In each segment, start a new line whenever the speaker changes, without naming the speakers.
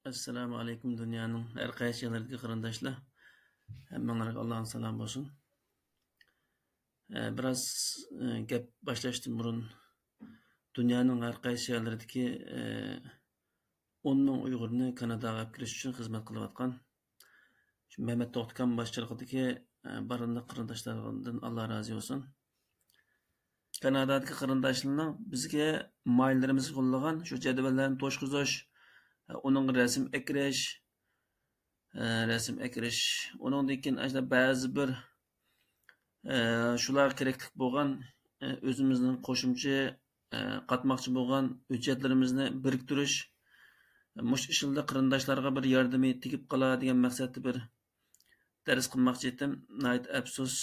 Assalamu alaykum dünyanın her qaysi yerlerdeki qarindoshlar. Hammalarga Allah'ın salam olsun. Biraz gap başlaştım burun. Dünyanın her qaysi yerlerdeki 10 ming Uyg'urni Kanadaga olib kirish uchun xizmat qilayotgan shu Mehmet To'xtakan boshchiligidagi barınlıq qarindoshlardan Allah razı olsun. Kanadadagi qarindoshlarning bizga maillarimiz qo'llagan shu jadvallarni to'shqizish, onun resim ekirish, onundan keyin ajda ba'zi bir shular kerakli bo'lgan o'zimizning qo'shimcha qatmoqchi bo'lgan hujjatlarimizni biriktirish, mush ishilda qarindoshlarga bir yordami tegib qolar degan maqsadda bir dars qilmoqchi edim. Nayt afsus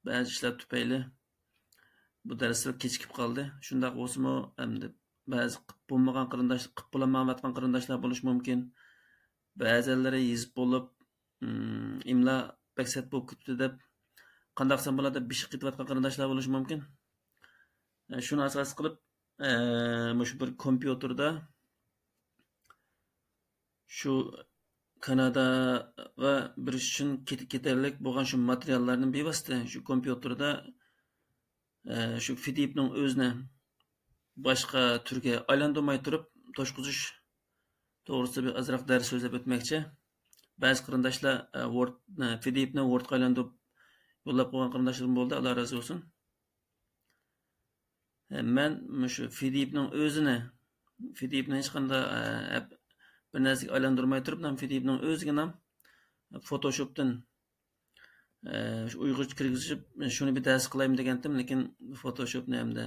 ba'zi ishlar tufayli bu darslar kechikib qoldi. Shundoq bo'lsa-mu, endi ba'zi qilib bo'lmagan qarindosh, qilib bo'lmayotgan qarindoshlar bo'lishi mumkin. Ba'zilari yezib bo'lib, imlo baksat bo'lib ketdi deb qandaqsan bo'ladi deb bishib ketayotgan qarindoshlar bo'lishi mumkin. Shuni asos qilib, shu bir kompyuterda shu Kanada va bir uchun ketarlik bo'lgan shu materiallarni bevosita shu kompyuterda shu FDP'ning o'zini boshqa turga aylantirmay turib to'shqizish to'g'risida bir azroq dars so'zlab o'tmoqchi. Ba'zi qarindoshlar FDP'ni Wordga aylantirib yo'llab qo'ygan qarindoshlarim bo'ldi, Alloh razı olsun. Men shu FDP'ning o'zini, FDP'ni hech qanday bir narsaga aylantirmay turib, FDP'ning o'ziga ham Photoshop'dan shu Uyg'urcha kirgizib, shuni bir dars qilayim degandim, lekin Photoshop'ni hamda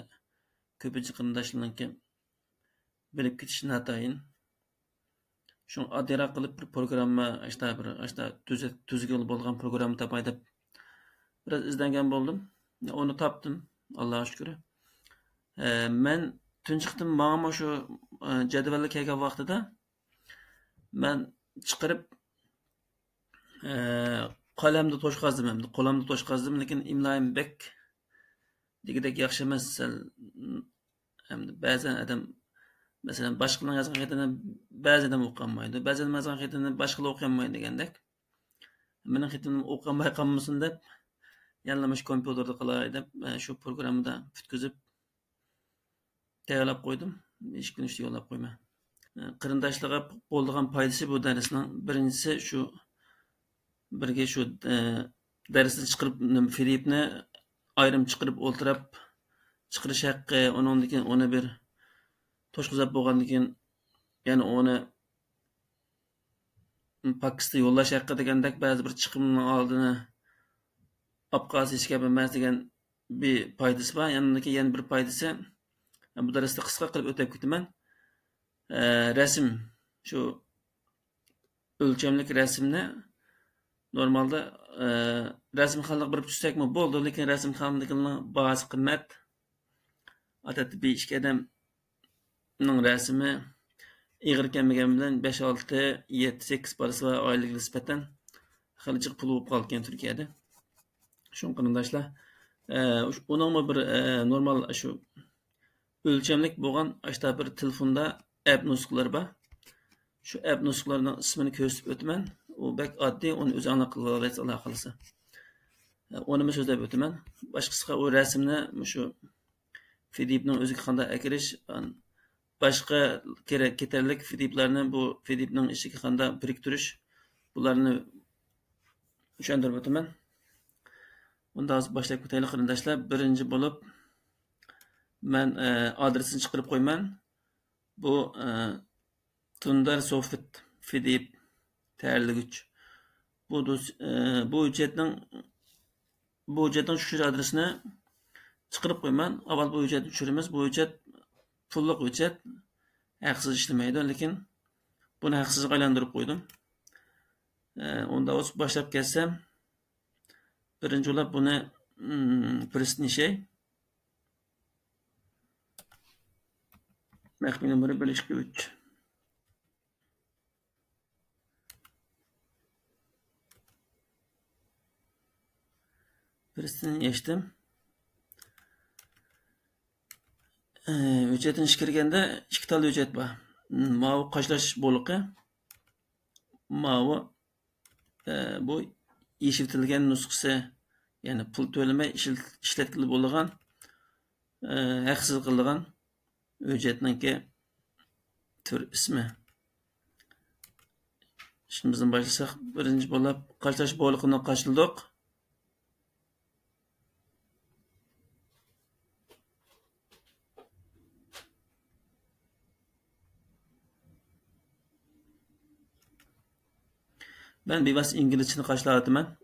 ko'pincha qarindoshlarniki bilib ketish natayin. Şun adıyrak qilib bir programma, tuzgul bo'lgan programma tapay deb biraz izlengen boldum. Onu tapdım, Allah'a şükür. Men tün çıktım, bana şu cedvelli kelgan vaqtida men chiqarib qalamda to'shqazdim, endi qo'limda to'shqazdim, lekin imloyim bek degidek yaxshi emas. Endi ba'zan adam mesela başkalarının yazgan xatini ba'zidan o'qiolmaydi, ba'zidan yazgan xatini boshqalar o'qiolmaydi degandek. Mening xatimni o'qimay qolmasin deb, yanlamash kompyuterda qilay deb shu programda putkizib tayyorlab qo'ydim. Hech kun ishni yo'llab qo'yma. Qarindoshlarga bo'lgan foydasi bu darsning birinchisi shu birga shu darsni chiqarib Filipni ayrim chiqarib o'ltirib chiqarish haqqi, undan keyin uni bir to'shqizab bo'lgandan keyin ya'ni uni Pokistonga yo'llash haqqi degandek ba'zi bir chiqimning oldini obqasi hech gap emas degan bir foydasi bor. Yana bir foydasi bu darsda qisqa qilib o'tib ketaman. Rasm shu o'lchamlik rasmni normalda rasm xalq bir tushsakmi bo'ldi, lekin rasm xalqning bahasi qimmat. Odatda bir ikki odamning rasmi ig'ir kelmagan bilan 5, 6, 7, 8 parası va oylik nisbatan xiljiq pul bo'lib qolgan Turkiyada. Shun qarindoshlar, uning bir normal shu o'lchamlik bo'lgan ashta bir telefonda app nusxalar bor. Shu app nusxalarning ismini ko'rsatib o'taman. U bak oddiy, uni o'zi aniq qilib olasiz, Alloh xolisa. Uni so'zlab o'taman. Boshqasiga u rasmni shu FDP'ning o'ziga qanday akirish, başka keterlik FDP'larni bu FDP'ning ishiga qanday biriktirish, bularni tushuntirib o'taman. Bunda hozir boshlab ketaylik qarindoshlar. Birinchi bo'lib men adresini chiqarib qo'yman. Bu Tundar Soft FDP tayyorlagich. Bu hujjatning tushish adresini chiqarib qo'yman. Avval bu hujjatni tushiramiz. Bu hujjat pulliq hujjat, haqsiz ishlamaydi, lekin buni haqsizga aylantirib qo'ydim. Unda o'z boshlab kelsam, birinchi bo'lib buni pristnishay maxfiy nomeri 123 pristini yechdim. Hujjatni kirganda ikki xil hujjat bor. Mavi qaşlaş boluqi. Mavi bu işletilgan nusxasi, ya'ni pul to'lamay ishlatkili bo'lgan, haqsiz qilingan hujjatninki tür ismi. Şimdi bizden başlasak, birinci bo'lib qaşlaş boluqini qaşladik. Ben bevas İngilizceni qaşlayatıman.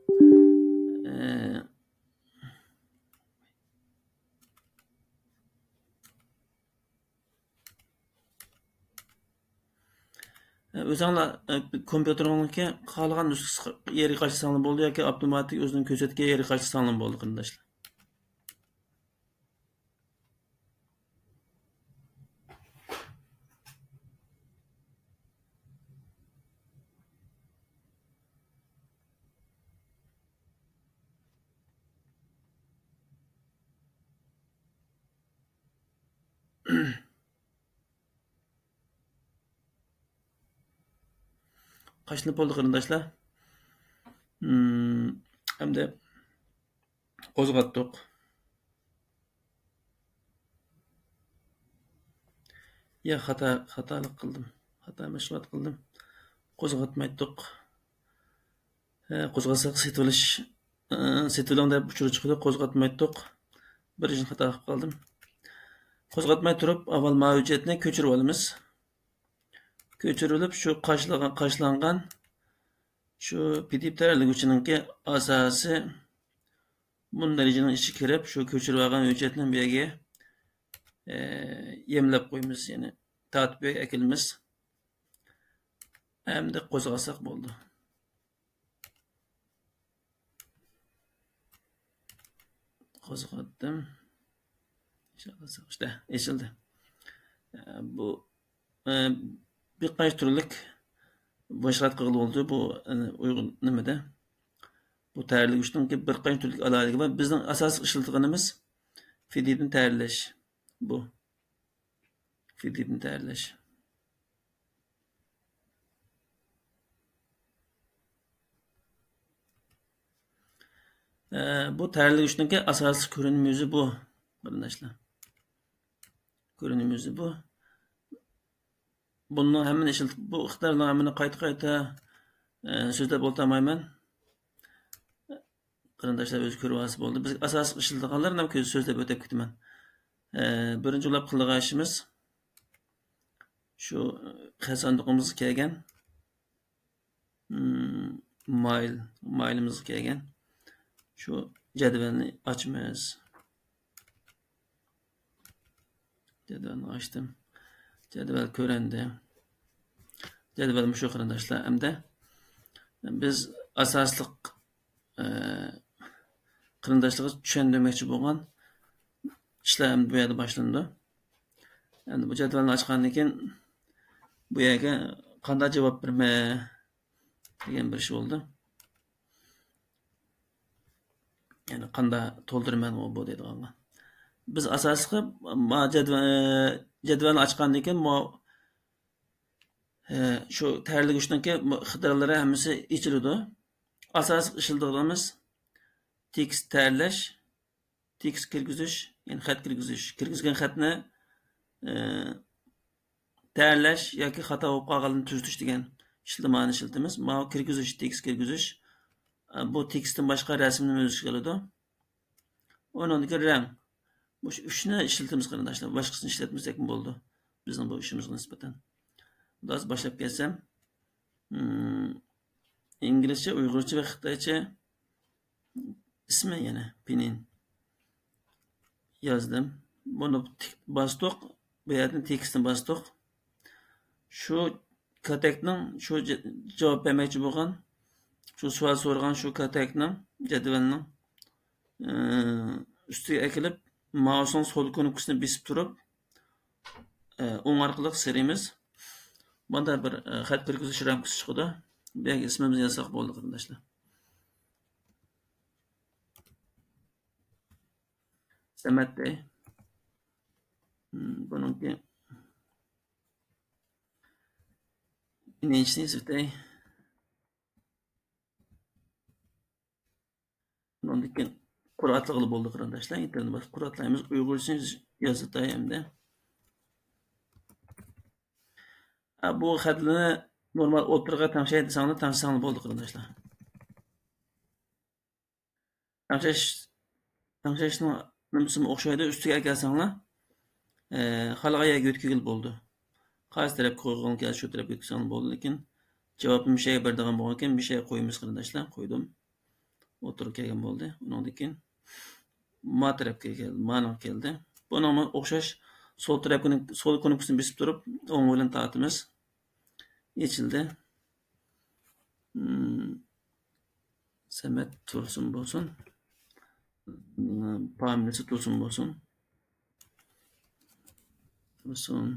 Özüңla kompüteriňki qalagan nüsxası yeri qaçsaňlar boldy yoki avtomatik özüniň közetke yeri qaçsaňlar boldy qyndaşlar. Qaşlanıp boldy qyndaşlar. Hamda qo'zg'atdik. Ya xatolik qildim. Xato mashg'ulot qildim. Qo'zg'atmaydik. Qo'zg'atsak setvilish deb uchur chiqdi. Qo'zg'atmaydik. Birinchi xato qilib qoldim. Qo'zg'atmay turib, avval mavjudiyatni ko'chirib olamiz. Ko'chirilib, shu qaşlangan şu PDF tayyorlaguvchininki asosi mundarijning ichiga kirib, shu ko'chirib olgan hujjatni bu yerga yemlab qo'yamiz, ya'ni tortib akilamiz. Endi qo'zg'asak bo'ldi. Qo'zg'atdim. İşte yeşildi. Bu birkaç türlük boşlat qilib oldu bu uygun nimada. Bu tayyorlaguvchining birkaç türlük alohidaligi var. Bizning asosiy ishlatganimiz FD'ni tayyorlash. Bu FD'ni tayyorlash. Bu tayyorlaguvchining asosiy ko'rinmasi bu. Qarindoshlar. Ko'rinmasi bu. Bunun hemen bu ixtiyorlarni hamini qayta so'zlab o'tmayman. Qarindoshlar o'z ko'rvasi bo'ldi. Biz asosiy ishlatganlarni ham so'zlab o'tib ketaman. Birinchi bo'lib qilgan ishimiz shu qasandiqimizga kelgan mailimiz kelgan shu jadvalni ochamiz. Jadvalni ochdim. Jadval ko'rindi. Jadval shu qarindoshlar. Hamda biz asosliq qarindoshlarga tushundirmoqchi bo'lgan ishlar ham bu yerda boshlandi. Endi bu jadvalni ochgandan keyin bu yerga qanday javob berma degan bir ish bo'ldi. Ya'ni qanday to'ldirman bu deydiganga. Biz asosiy jadvalni ochgandan keyin shu tayyorlaguvchininki ixtiyorlari hammasi ichiladi. Asosiy ishlatganimiz tekst tayyorlash, tekst kirgizish, ya'ni xat kirgizish. Kirgizgan xatni tayyorlash yoki xato bo'lib qolganini tuzatish degan ishlamani ishlatamiz. Mana kirgizish, tekst kirgizish. Bu tekstdan boshqa rasmni o'ziga keladi. Ondan keyin rang. Bu uchni ishlatamiz qarindoshlar. Boshqasini ishlatmasak bo'ldi. Bizning bu ishimizga nisbatan. Daha başlap kelsem İngilizce, Uygurca ve Xitayca ismi yani Pinin yazdım. Bunu bastık. Bu yerden tekstini bastık. Şu kateknin şu cevap vermekçi bo'lgan şu sual so'ragan şu kateknin jadvalning üstüge ekilib mousening sol knopkasini besib turib o'ng orqali serimiz. Bunda bir xat kirgizish ramkasi chiqdi. Bu yerga ismimizni yozsak bo'ldi qarindoshlar. Samatday. Buningki İnançlıyız bitey. Ondan keyin Qur'atlıqlı bo'ldi qarindoshlar. Internetni bosib Qur'atlaymiz. Uyg'urcha yozib hamda. Bu xatlarni normal o'tirg'a tamshay desanglar, tamshasanglar bo'ldi qarindoshlar. Tamshashning nimasini o'xshaydi, ustiga akasanglar, xalqaga yo'tkizil bo'ldi. Qaysi tarafga qo'ygan kelsa shu tarafga yo'tkizsanglar bo'ldi, lekin javobim bir şey berdigan bo'lgan ekan, bir şey qo'yamiz qarindoshlar. Qo'ydim. O'tirib kelgan bo'ldi. Undan keyin ma tarafga keldi, mana keldi. Buni o'xshash sol tarafning sol knopkasini bosib turib, o'ng bilan tortamiz. Yechildi. Samet Tursun bo'lsin. Pamilasi Tursun bo'lsin. Tursun.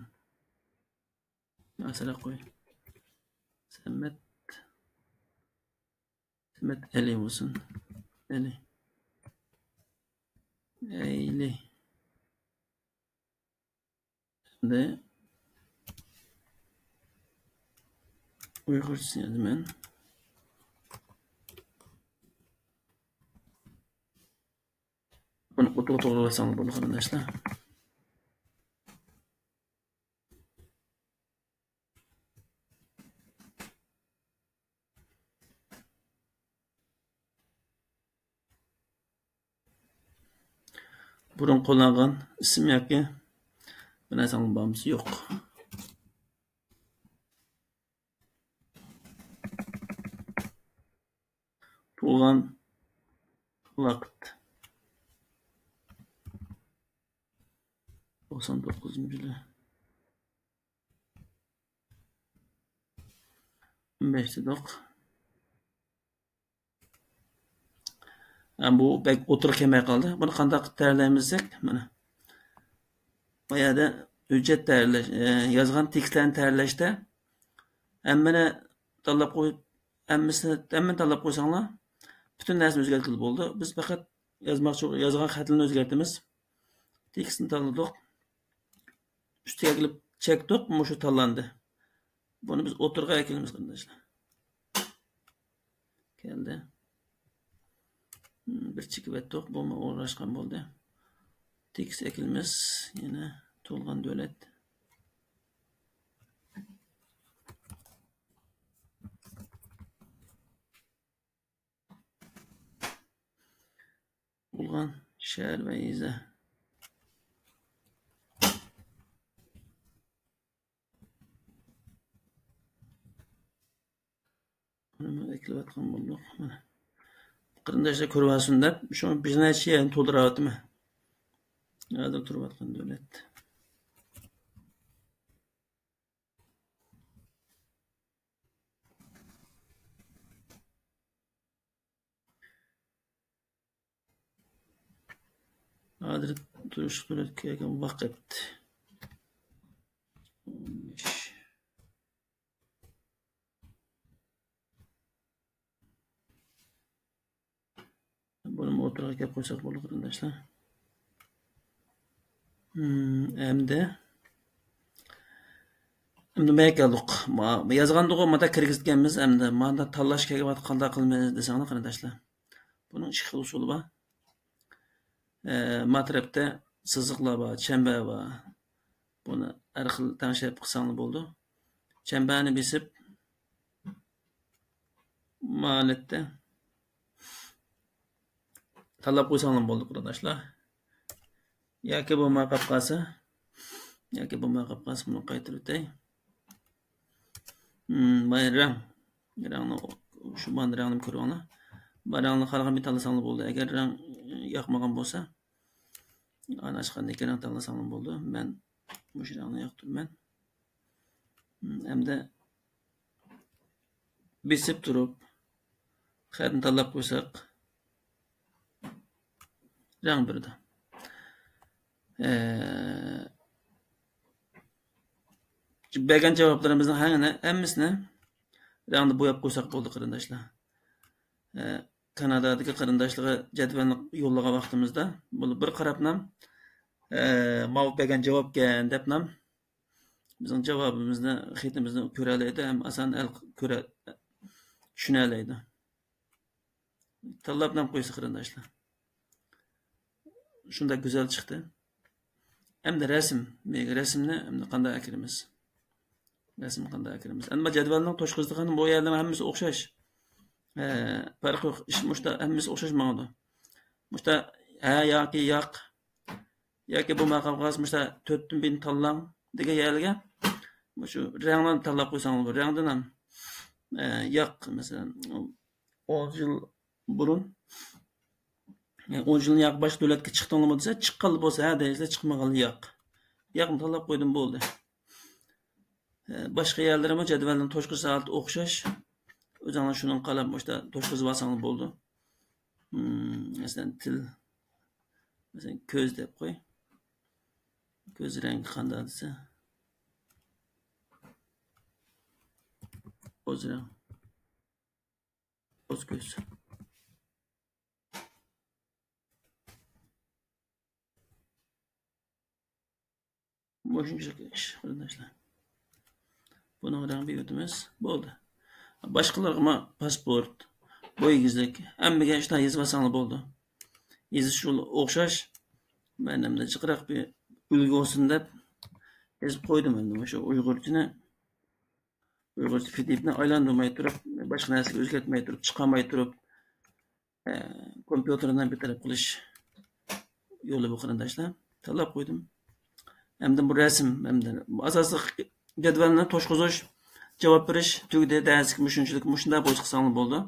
Masala qo'y. Samet Ali bo'lsin. Ali. Eyli. Şimdi Uygurca yazdım ben. Bunu to'g'rilasangiz bo'ldi qarindoshlar. Burun qo'llangan ism yoki bir narsaning bormisi yo'q. Tug'ilgan vaqt 99-yili 15'te bu bek o'tirib kelmay qoldi. Buni qanday tayyorlaymizsak, mana bu yerda hujjat tayyorlash, yozgan tekstlarni tayyorlashda hammani tanlab qo'yib, hammani tanlab qo'ysanglar, butun narsani o'zgartirib bo'ldi. Biz faqat yozgan xatlarni o'zgartamiz. Tekstni tanladik. Üstüge gelip çektik, muşu tanlandı. Bunu biz oturga ekilimiz arkadaşlar. Geldi. Bir çekip ettik, bu uğraşkan oldu. Tekst ekilimiz yine Tolgan Dölet. Tolgan Şehir ve İze. Bunu eklevatkan bulduk. Qarindoshlar ko'rvasin deb, shu bizni sheyni to'ldiryaptimi? Hozir turayotgan davlat. Hozir turish kerak vaqt. Bunu o'tirga kelib qo'ysak bo'ladi qarindoshlar. Endi nimaga keldik? Yozgandik, mana kirgizganmiz, endi mana tanlash kerak, qanday qilmaymiz desanglar qarindoshlar. Buning ikki xil usuli bor. Matrabda siziqlar bor, chambar bor. Buni har xil tanishib qilsanglar bo'ldi. Chambarni besib malatda tanlab qo'ysanglar bo'ldi qarindoshlar. Yoki bo'lmay qolib qolsa, buni qaytarib o'tay. Rangni shu rangni ko'ringlar. Rangni xalqni tanlasanglar bo'ldi. Agar rang yoqmagan bo'lsa, ana hech qanday rang tanlasanglar bo'ldi. Men shu rangni yoqtirman. Hamda besib turib xatni tanlab qo'ysak, rang berdi. Bergan javoblarimizning hammasini rangni bo'yab qo'ysak bo'ldi qarindoshlar. Kanadadagi qarindoshlarga jadvalni yo'llagan vaqtimizda bu bir qarabnam bergan javobga debnam Bizning javobimizni, xetimizni ko'ra oladi, ham oson ko'ra tushuna oladi. Tanlab ham qo'ysa qarindoshlar. Shunda go'zal chiqdi. Endi rasmni endi qanday akiramiz? Rasm qanday akiramiz? Endi jadvalning to'shqizdigani bu yerda hammasi o'xshash. Farq yo'q. Mushta hammasi o'xshash ma'noda. Mushta yoki yo'q. Yoki bu maqomga mushta 4 bin tanlang degan yerga shu ranglarni tanlab qo'ysangiz bu rangdan ham yo'q masalan 10 yil burun 10 yilni yo'q boshqa davlatga chiqdingmi desa chiqqan bo'lsa deysa chiqmagan yo'q. Yo'qni tanlab qo'ydim bo'ldi. Boshqa yerlarga jadvalning to'shqi soati o'xshash. O'zinglar shuni qalab mushta to'shqizib olsangiz bo'ldi. Masalan til masalan ko'z deb qo'y. Ko'z rengi qanday desa o'z rang o'z ko'z boshunchalik ish qarindoshlar. Buning rangi yutimiz bo'ldi. Boshqalarga pasport, bo'ygizlik, hammaga ishlar yozib olsangiz bo'ldi. Yozish yo'li o'xshash. Men ham jiqroq bir ulgu olsun deb yozib qo'ydim endi o'sha uyg'urcha fidibni aylantirmay turib, boshqa narsaga o'zgartmay turib, chiqarmay turib, kompyuterdan bir taraf qilish yo'li bu qarindoshlar. Tanlab qo'ydim. Endi bu rasm, endi asosiy jadvalni to'shqizish, javob berish, tugdi, darslik, shunchalik shunday bo'yicha qilsangiz bo'ldi.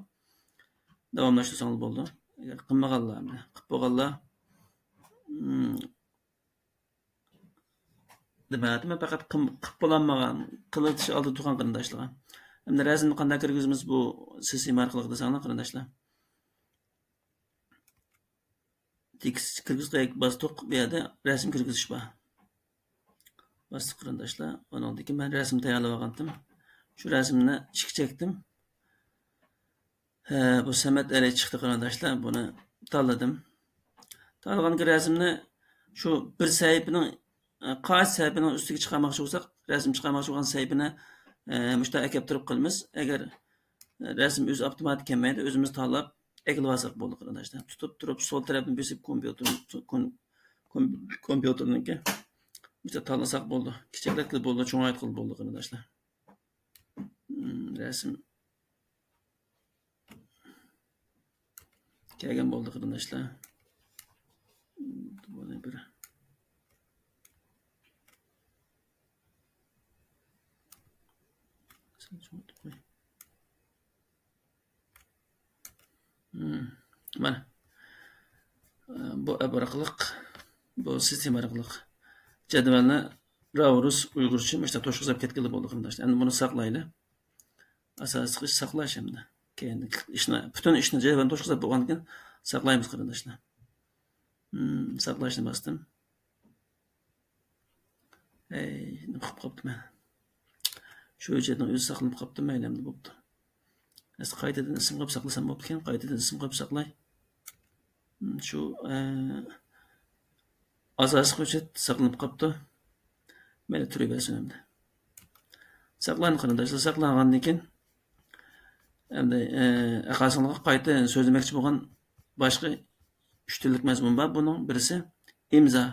Davomlashtirsangiz bo'ldi. Agar qilmaganlar, qilib bo'lganlar demakmi faqat qilib bo'lmagan, qilish oldi turgan qarindoshlar. Endi rasmni qanday kirgizamiz bu sistema orqali desanglar qarindoshlar. Tekst kirgizdik, bosdik bu yerda rasm kirgizish bor. Bosdik qarindoshlar. Ondan keyin men rasm tayyorlab olgandim. Shu rasmni chekdim. Bu Samat Ali chiqdi qarindoshlar. Buni tanladim. Tanlagan rasmni shu bir sahifaning qaysi sahifaning ustiga chiqarmoqchi bo'lsak, rasm chiqarmoqchi bo'lgan sahifani mushta akab turib qilamiz. Agar rasm o'zi avtomatik kelmaydi, o'zimiz tanlab eklab olsak bo'ldi qarindoshlar. Tutib turib sol tarafni bosib kompyuterniki mushta tanlasak bo'ldi. Kichikroq qilib bo'ldi, cho'ng'ayt qilib bo'ldi qarindoshlar. Rasm kelgan bo'ldi qarindoshlar. Buni bir mana bu abaraqliq bu sistema orqali jadvalni Ravrus Uyg'urcha mushta to'shqizib ketgili bo'ldi qarindoshlar. Endi buni saqlaylik. Asosiy ish saqlash endi. Keyin butun ishni jadvalni to'shqizib bo'lgandan keyin saqlaymiz qarindoshlar. Saqlashni bosdim. Nima qilib qopdim? Shu yerdan o'zi saqlanib qopdim, maylamda bo'pti. Endi qaytadan ism qo'yib saqlasam bo'pti ekan, qaytadan ism qo'yib saqlay. Shu asosiy hujjat saqlanib qopti. Mana turib esimda. Saqlanib qarindoshlar, saqlangandan keyin endi aqasingizga qayta so'zlamoqchi bo'lgan boshqa 3 tillik mazmun bor. Buning birisi imzo.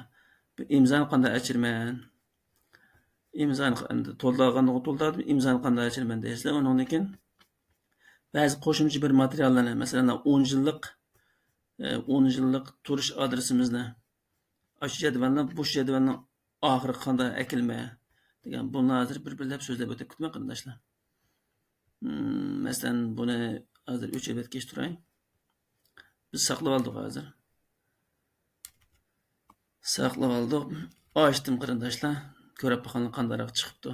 Bu imzoni qanday ochirman? İmzani endi to'ldirdim, imzoni qanday ochirman deysizlar. Undan keyin ba'zi qo'shimcha bir materiallarni, masalan 10 yillik turish adresimizni ash jadvalni bu jadvalni oxiri qanday akilma degan buni hozir bir-birlab so'zlab o'tib ketman qarindoshlar. Masalan buni hozir o'chirib turay. Biz saqlab oldik hozir. Saqlab oldik. Ochdim qarindoshlar. Ko'rib baxanlar qandaroq chiqibdi.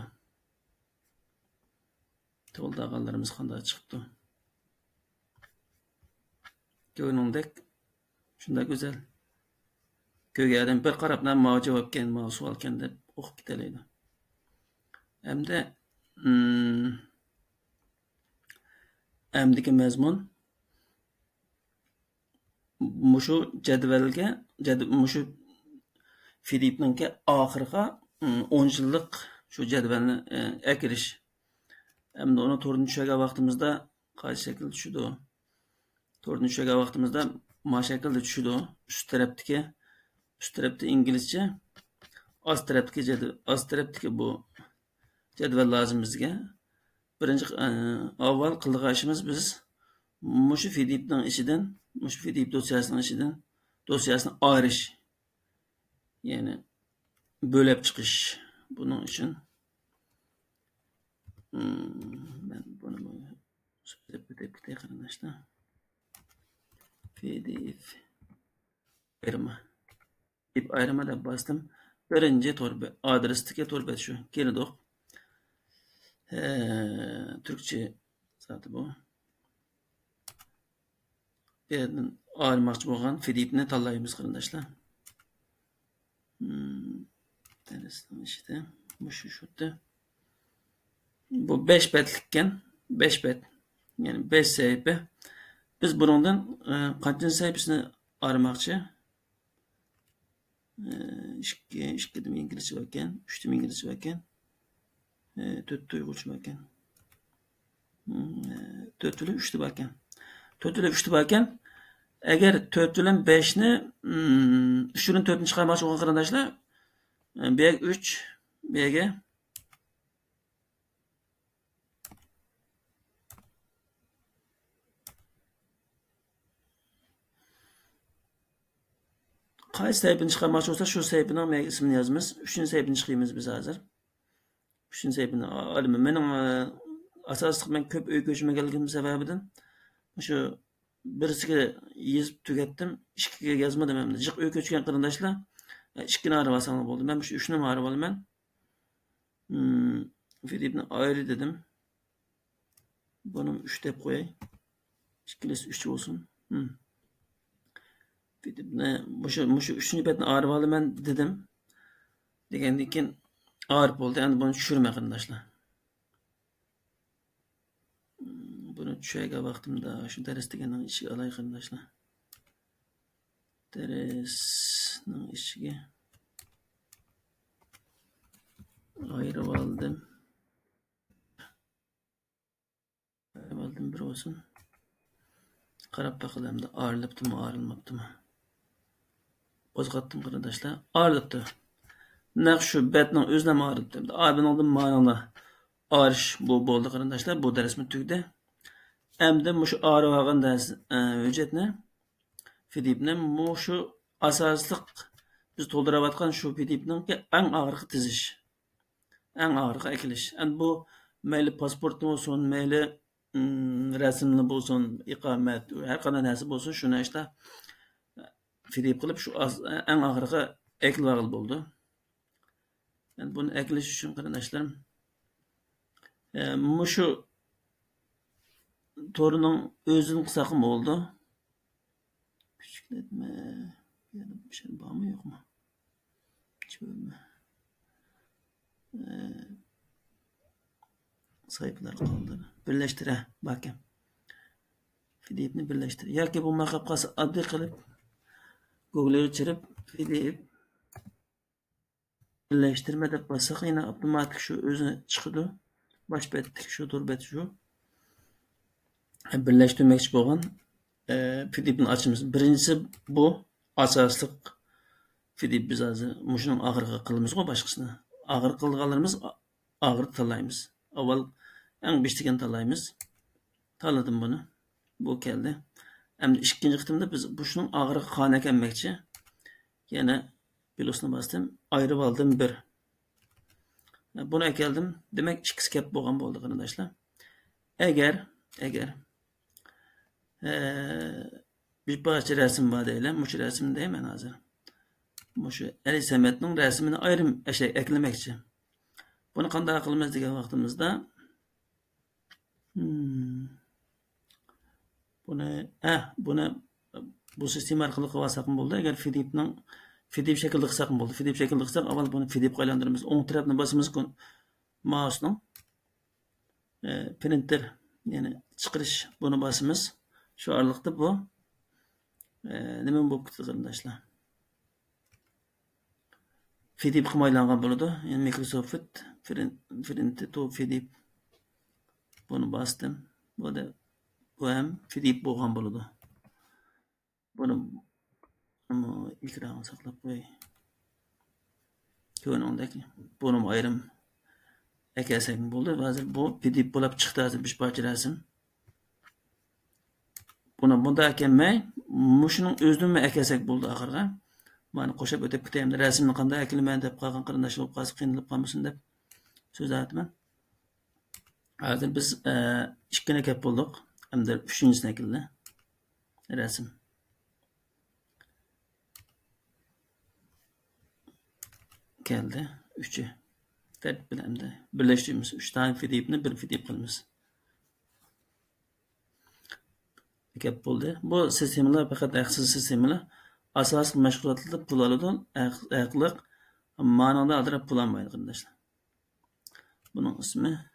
To'ldirganlarimiz qanday chiqibdi. Ko'ngildek shunda go'zal. Ko'rgandan bir qarab nima javobgan, nima savolgan deb o'qib ketalaydi. Hamda hamdagi mazmun mushu jadvalga mushu Filipninki oxirga 10 yillik şu cədvəlni əkiliş. Hem de onu torun düşəgə vaxtımızda qaysı şəkildə düşüdü o. Torun düşəgə vaxtımızda ma şəkildə düşüdü o. Üst tərəfdə İngilizce, az tərəfdəki bu cədvəl lazım bizge. Birinci avval qıldığı işimiz biz muşu FDIP'nin içinden, muşu FDIP dosyasının içinden dosyasını ayırış. Yani bölüp çıkış. Bunun için ben bunu söyleyip biteyim arkadaşlar. PDF ayrıma. FDIP ayrıma da bastım. Birinci torba adresteki torba şu. Girdik. Türkçe zaten bu. Bir yerden ayırmakçı olan FDIP'ni tanlayımız arkadaşlar. Dersden işte. Bu şurada. Bu 5 betlikken 5 bet. Yani 5 sayfa. Biz bundan kaçıncı sayfasını aramakçı? 2 dem İngilizce varken, 3 dem İngilizce varken, 4 Uygurca varken, 4 ile 3 varken. 4 ile 3 varken eğer 4 ile 5'ni 3'ünün 4'ünü çıkarmak olan arkadaşlar BG 3 BG qaysi sayfani chiqarmoqchi bo'lsa shu sayfining ismini yozamiz. 3-chi sayfini chiqaymiz biz hozir. 3-chi sayfini olaman. Mening asosli men ko'p uy ko'chmaganligim sababidan shu birisiga yozib tugatdim, ikkiga yozmadim endi. Jiq uy ko'chgan qarindoshlar ikkini arab olsanglar bo'ldi. Men shu 3ni arab olaman. Filipni ayrı dedim. Bunu 3 deb qo'yay. İkilisi 3 olsun. Şu 3. betni arab olaman dedim. Degandan keyin arab bo'ldi. Endi buni tushirmay qarindoshlar. Buni tushaga vaqtimda shu dars deganning ichiga olay qarindoshlar. Darsning ichiga ayırıp aldım. Bir olsun. Qarab bakalım da ağırlıptı mı, ağırılmaptı mı? Bozgattım arkadaşlar. Ağırlıptı. Naq şu betning özüne mi ağırlıptı? Ağırlıptı oldum mağarana. Ağırış bu oldu arkadaşlar. Bu dersimi tüydü. Hem de şu ağırlıqın ders ücretini FDIP'nin şu asaslık biz tolduravatkan şu FDIP'nin en ağırlığı tiziş. En ağırlığı ekiliş. Yani bu meyli pasportum olsun, meyli resimli olsun, ikamet, her kadar nasip olsun şuna işte FDIP kılıp şu en ağırlığı ekil bağıl buldu. Yani bunu ekiliş için arkadaşlarım şu torunun özünün kısakım oldu. Küçükletme. Bir şey var mı yok mu? Hiç bölme. Sayfalar kaldı. Birleştire. Bakayım. FDIP'ni birleştire. Ya ki bu makapkası adı kılıp Google'ye geçirip FDIP birleştirme de basak yine otomatik şu özüne çıkıyor. Baş bettik şu dur bet şu. Birleştirmek için olan FDIP'nin açımız. Birincisi bu asaslık FDIP biz azı muşunun ağırlığı kılımız o başkasına. Ağır kıldıqlarımız ağır talayımız. Avval en beştigen talayımız. Taladım bunu. Bu geldi. Hem de ikinci kıtımda biz bu şunun ağırlığı kanak emmekçi. Yine bilosuna bastım. Ayrı aldım bir. Buna geldim. Demek ikisi kep boğan oldu arkadaşlar. Eğer bir parça resim var diyelim. Bu resim değil mi hazır? Bu şu Ali Samet'nin resmini ayrım eklemek için. Bunu qanday qilamiz degan vaqtimizda buni bu sistema orqali qilsak bo'ldi. Agar FDIP shaklida qilsak bo'ldi. FDIP shaklida qilsak, avval buni FDIP aylantiramiz. O'ng tarafni bosimiz mouse'ning printer, ya'ni chiqarish buni bosimiz. Shu oraliqda bu nima bo'lib ketdi qarindoshlar? FDP qilmaylangan bo'ladi. Yani Microsoft Print to FDP. Bunu bastım. Bu ham FDP bo'lgan bo'ladi. Bunu ekranı saqlab qo'y. Ko'ringdaki, bunu ayrim ekesak bo'ldi. Hozir bu PDF bo'lib chiqdi, hozir 5 parcha rasm. Buni bunda ekenmay, mushuning o'zini ekesak bo'ldi oxirga. Mana qo'shib o'tib ketaymi, rasmni qanday ekilmaydi deb qolgan qarindoshlar qolib qiynalib qolmasin deb so'z aytman. Hozir biz ikkini kep bo'ldik, hamda 3-sini ekildi. Rasm. Geldi. 3'ü. Tertip bilen de birleştirdiğimiz 3 tane FDP'ni bir FDP kılımız. Gap bo'ldi. Bu sistemlar faqat aqsiz sistemlar. Asosiy mashg'ulotlarda pul oladi, aqliq ma'noda aldirab pul olmaydi qardoshlar. Buning ismi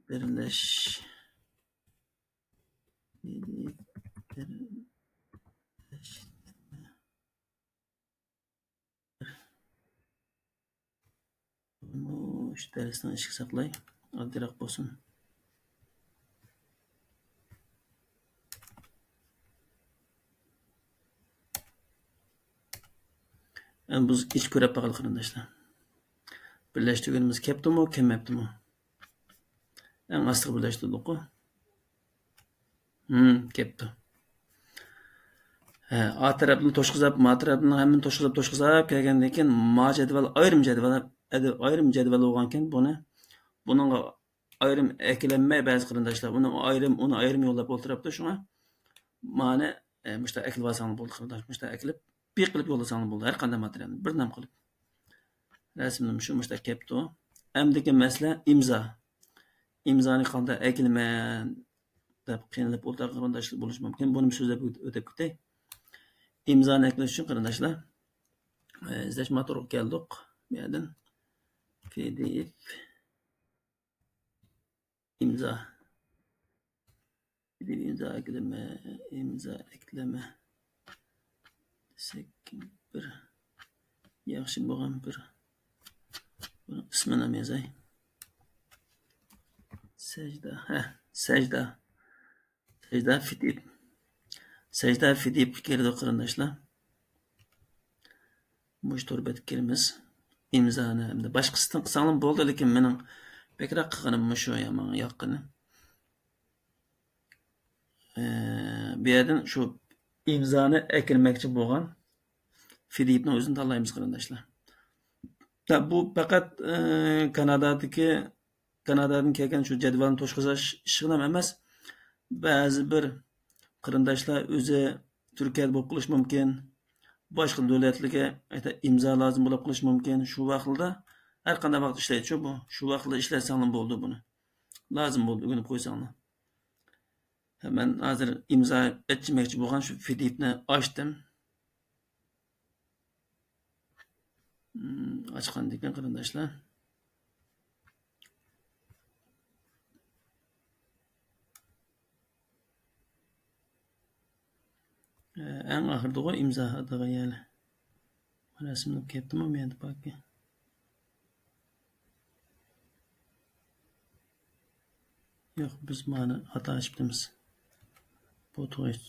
birlash şu dersden ışık saklay. Addirak olsun. Yani biz iç görep bakalım arkadaşlar. Birleştirdiğimiz kepti mi, kemepti mi? En aslı birleştirdik o. Kepti. A tarafını toşkızap, ma tarafını hemen toşkızap kelgenden keyin ma jadval ayrim jadval olganken bunun ayrim eklenmey ba'zi qarindoshlar uni ayrim yo'llab o'tiribdi shunga ma'ni mushta ekilib olsang bo'ldi qarindosh mushta ekilib bir qilib yo'llasang bo'ldi har qanday materialni bir nam qilib rasmni mushta kepti amdagi masala imzoni qanday ekilman deb qiynalib o'tirgan qarindoshlar bo'lishi mumkin buni so'zlab o'tib ketay imzoni eklash uchun qarindoshlar izlash motoriga keldik bu yerdan PDF imza ekleme desek bir yaxshi bo'lgan bir ismini ham yozay sajda FDP kirdi qarindoshlar bu to'rbet kirimiz imzani hamda boshqasidan qilsam bo'ldi lekin mening bekroq qilganim shu yomon yoqqini bu yerdan shu imzoni ekilmoqchi bo'lgan FDPni o'zini tanlaymiz qarindoshlar bu faqat Kanadadan kelgan shu jadvalni to'shqazash ishig'am emas ba'zi bir qarindoshlar o'zi Turkiyada bo'lib qilish mumkin boshqa davlatlarga imzo lozim bo'lib qilish mumkin shu vaqtda har qanday vaqt ishlaydi bu shu vaqtda ishlasang bo'ldi buni lozim bo'ldi o'rganib qo'ysanglar men hozir imzo etmoqchi bo'lgan shu FDPni ochdim ochgan ekan qarindoshlar en ahırda o imza adığı yani. Resimini keptim ama yani bak ki. Yok biz bana hata açıptığımız.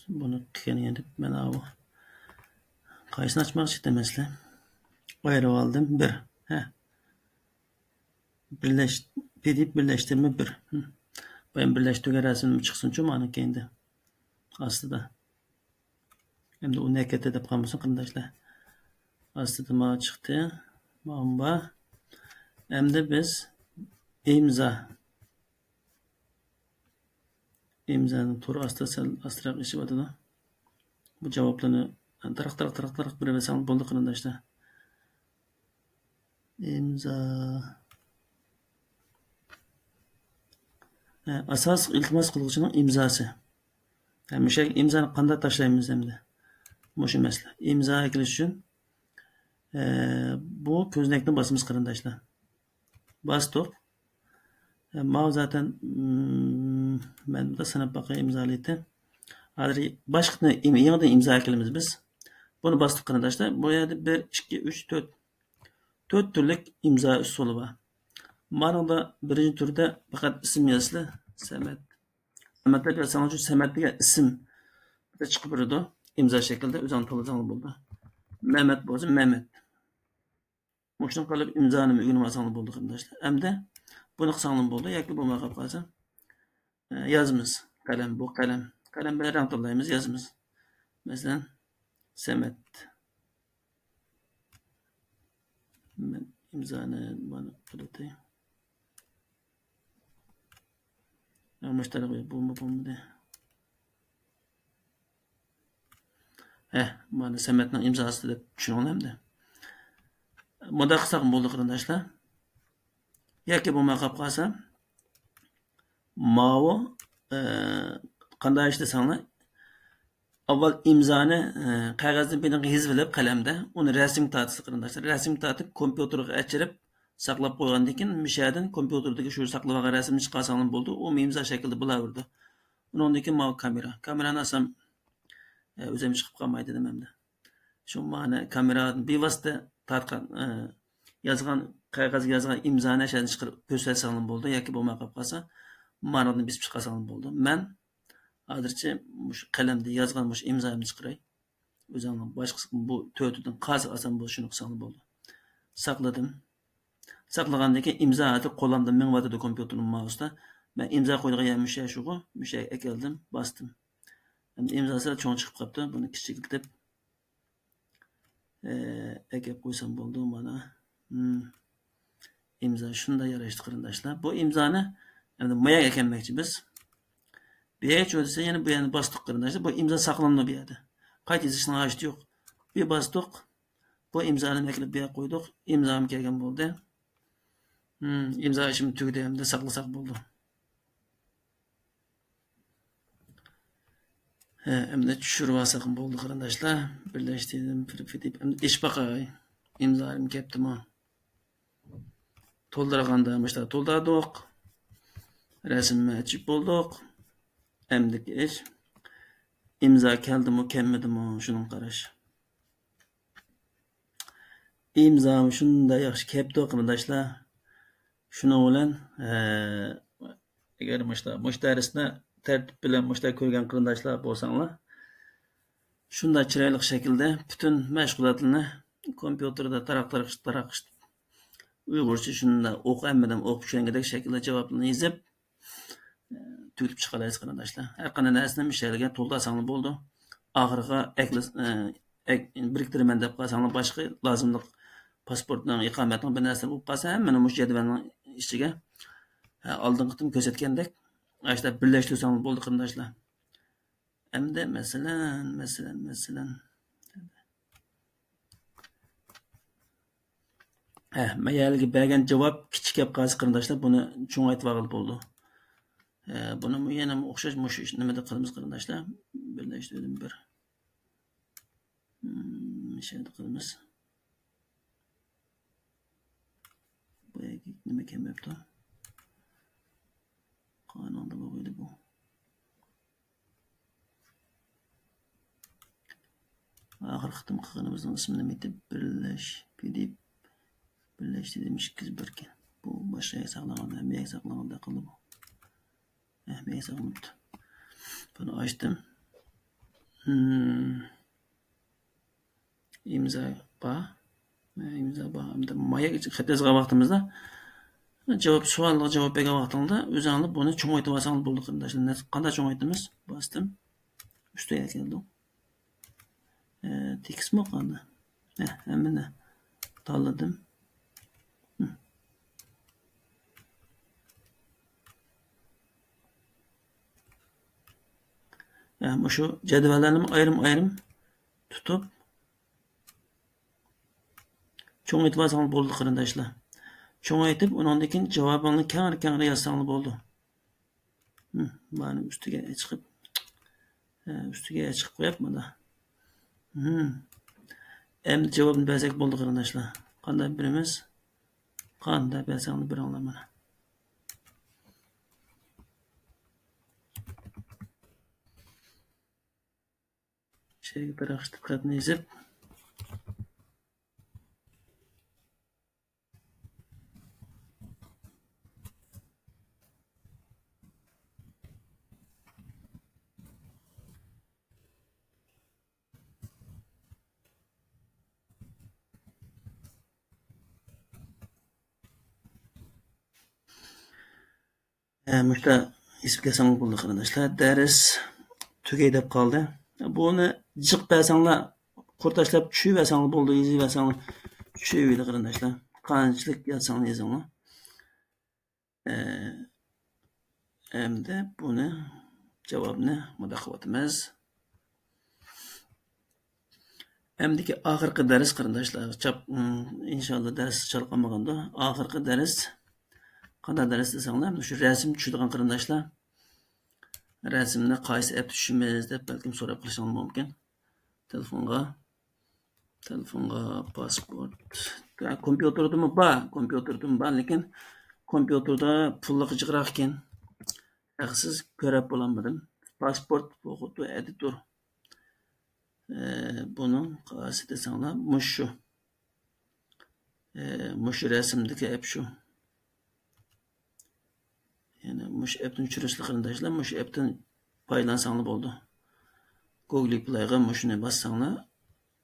Bunu kıyan yenip ben abi. Kaysını açmak için demesle. Ayrı aldım bir. PDF birleştirme bir. Ben birleştirme resimim çıksın çünkü bana kendi. Aslında. Hem de o neket edip kalmasın arkadaşlar. Aslında ma çıktı. Bomba. Hem de biz imzanın turu astrak işi vardı da. Bu cevaplarını tarak bir versem buldu arkadaşlar. İmza. Asas iltimas kılgıcının imzası. Yani şey imzanı qanday taşlaymiz hem de. Moşu mesele. İmza ekiliş için bu köznekni basımız qarindoshlar. Bastık. Ma zaten ben de sanab bakay imzalaydı. Hozir boshqani yangidan imzo ekilamiz biz. Bunu bastık arkadaşlar. Bu yerde 1, 2, 3, 4. 4 türlük imza usulü var. Manada birinci türde fakat isim yazılı. Semet. Semet'te bir sanatçı Semet'te isim de çıkıp durdu. İmza şekilde özan tanıcanlı buldu. Mehmet bolsun Mehmet. Muştun kalıp imzanı mügünüm asanlı bulduk arkadaşlar. Hem de bunu kısanlı buldu. Yaklı bulmaya kapılsa. Yazımız. Kalem bu kalem. Kalem böyle rantlayımız yazımız. Mesela Semet. Ben imzanı bana fırlatayım. Müşteri koyuyor. Bu mu de. Bana Semet'in imzası da düşünüyorum de. Moda kısak mı bulduk arkadaşlar? Yaklı bulmaya kapılsa. Mavi qanday işte sana avval imzani qog'ozni birini hizbilib qalamda uni rasm tortib qarindoshlar rasm tortib kompyuterga achirib saqlab qo'ygandan keyin mishadin kompyuterdagi shu saqlab olgan rasmni chiqarsang bo'ldi u imzo shaklida bo'laverdi undan keyin mana kamerani olsam o'zim chiqib qolmaydi demamda shu ma'ni kameradan bevosita tortgan yozgan qog'ozga yozgan imzoni ashani chiqarib ko'rsatsang bo'ldi yoki bo'lmay qolib qolsa ma'noni bisib chiqarsang bo'ldi man hozircha qalamda yozgan imzomni chiqaray o'zimning boshqa bu to'rtidan qaysi olsam bo'ldi shuni qilsam bo'ldi saqlagandan keyin imzo atib qo'limda mingyotdi kompyuterning mausida man imzo qo'ygan musha ekeldim bosdim endi imzosi cho'ng chiqib qolibdi buni kichiklatib ekib qo'ysam bo'ldi mana imzo shunday yarashdi qarindoshlar bu imzoni endi mayak ekanmoqchi biz bir çözse yani bu yani bastık arkadaşlar. Bu imza saklanma bir yerde. Kayıt yazışına açtı yok. Bir bastık. Bu imzanı ekleyip bir koyduk. İmzam gelgen buldu. İmza şimdi tüydü hem de saklasak buldu. Hem de çürüvasak buldu arkadaşlar. Birleştirdim. Hem de iş bakay. İmzalım keptim o. Tolduragandaymışlar. Toldurdık. Resimimi açıp bulduk. Emdiki iş. İmza keldi mi, kelmedi mi? Şunun qaraş. İmzamı şunda yaxşı kepti arkadaşlar. Şunun bilan eğer müşterisine tertip bilen müşteri koygan arkadaşlar bolsanglar, şunda chiroyli şekilde bütün meşgulotlarni kompüterda taraq Uyg'urcha shunda o'qib tushungandek shaklda javoblarni yozib tülüp çıkarayız arkadaşlar. Her kanı nesne müşterilerine to'ldirsangiz bo'ldi. Oxiriga biriktirmen deb qolsangiz boshqa lozimlik pasportning iqomatning bir narsa bo'lib qolsa hammani mush jadvalning ichiga oldingi qitim ko'rsatgandek ashta birlashtirsangiz bo'ldi qarindoshlar. Endi masalan mayalga bergan javob kichik gap qolsa qarindoshlar buni cho'ng aytib olib bo'ldi. Bunu yana o'xshash nimada qilamiz qarindoshlar? Birlashtirdim bir. Shunda qilamiz. Bu nima kelmayapti? Qonunda bo'ldi bu. Oxir xitim qilganimizning ismini aytib birlashtirdim 201 ekan. Bu boshqa saqlangan, men saqlaganda qildi bu. Neyse unuttum. Bunu açtım. İmza bağ. Hem de maya xat yazgan vaqtimizda savolga javob bergan vaqtingda o'zingni buni cho'ngaytib olsangiz bo'ldi qarindoshlar. Qanday cho'ngaytimiz? Bosdim. Ustiga keldim. Tekismi qoldi. Mana tanladim. Şu cədvəllərimi ayrım tutup çoğun etib alsanız boldu qarindoshlar. Çoğun etib ondan keyin javobingni kengri yazsanız boldu. Mana ustiga chiqib qo'yapman da. Endi javobni bersak bo'ldi qarindoshlar. Qanday birimiz? Qanday bersangiz biringlar mana. Şeyi bırakıştık kadını izip Müşta isip kelsangiz bo'ldi qarindoshlar. Dars tugay deb qoldi. Buni jiq bersanlar, qurtashlab tushirsangiz bo'ldi, yozaversangiz tushiradi qarindoshlar. Qanchalik yozsangiz yozinglar. Endi buni javobni bunda qilyapmiz. Emdiki oxirgi dars qarindoshlar, inshaalloh dars chalqamaganda oxirgi dars qanday dars desanglar, shu rasm tushadigan qarindoshlar. Rasmni qaysi app tushimiz deb balkim so'rab qolishingiz mumkin. Telefonga pasport. Kompyuterdami bor, lekin kompyuterda pulliq jiqroq ekan. Siz ko'rib bo'lmadim. Pasport foto editor. Bunun qaysi desanglar, mushu rasmdagi app shu. Yani mush app'ni tushirishli qarindoshlar, mush app'dan foydalansangiz bo'ldi. Google Play'ga mushuni bassanglar,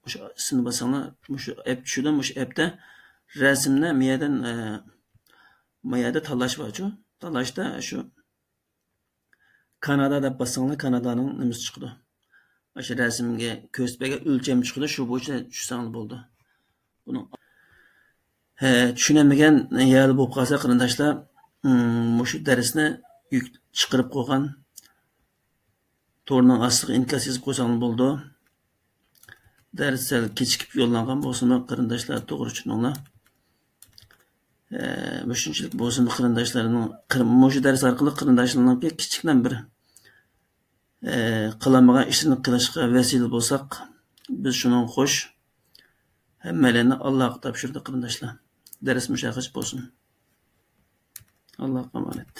mush ismini bassanglar, mush app tushadi, mush app'da rasmni mayada tanlash bor-ku. Tanlashda shu Kanada deb bassanglar, Kanadaning nimasi chiqadi. O'sha rasmga ko'rsatmaga o'lcham chiqadi, shu bo'yicha tushsangiz bo'ldi. Buni tushunamagan yer bo'lib qolsa qarindoshlar, mushu darsni chiqarib qo'ygan to'rning ostiga inkas yozib qo'ysangiz bo'ldi. Dars sal kechikib yo'llangan bo'lsin qarindoshlar, to'g'ri tushuninglar. Shunchalik bo'lsin qarindoshlarning, mushu dars orqali qarindoshlarga kichikdan bir qilamagan ishini qilishga vasila bo'lsak, biz shuning xo'sh hammalarni Allohga topshirdi qarindoshlar. Dars mushaqqat bo'lsin. Allohga emanet.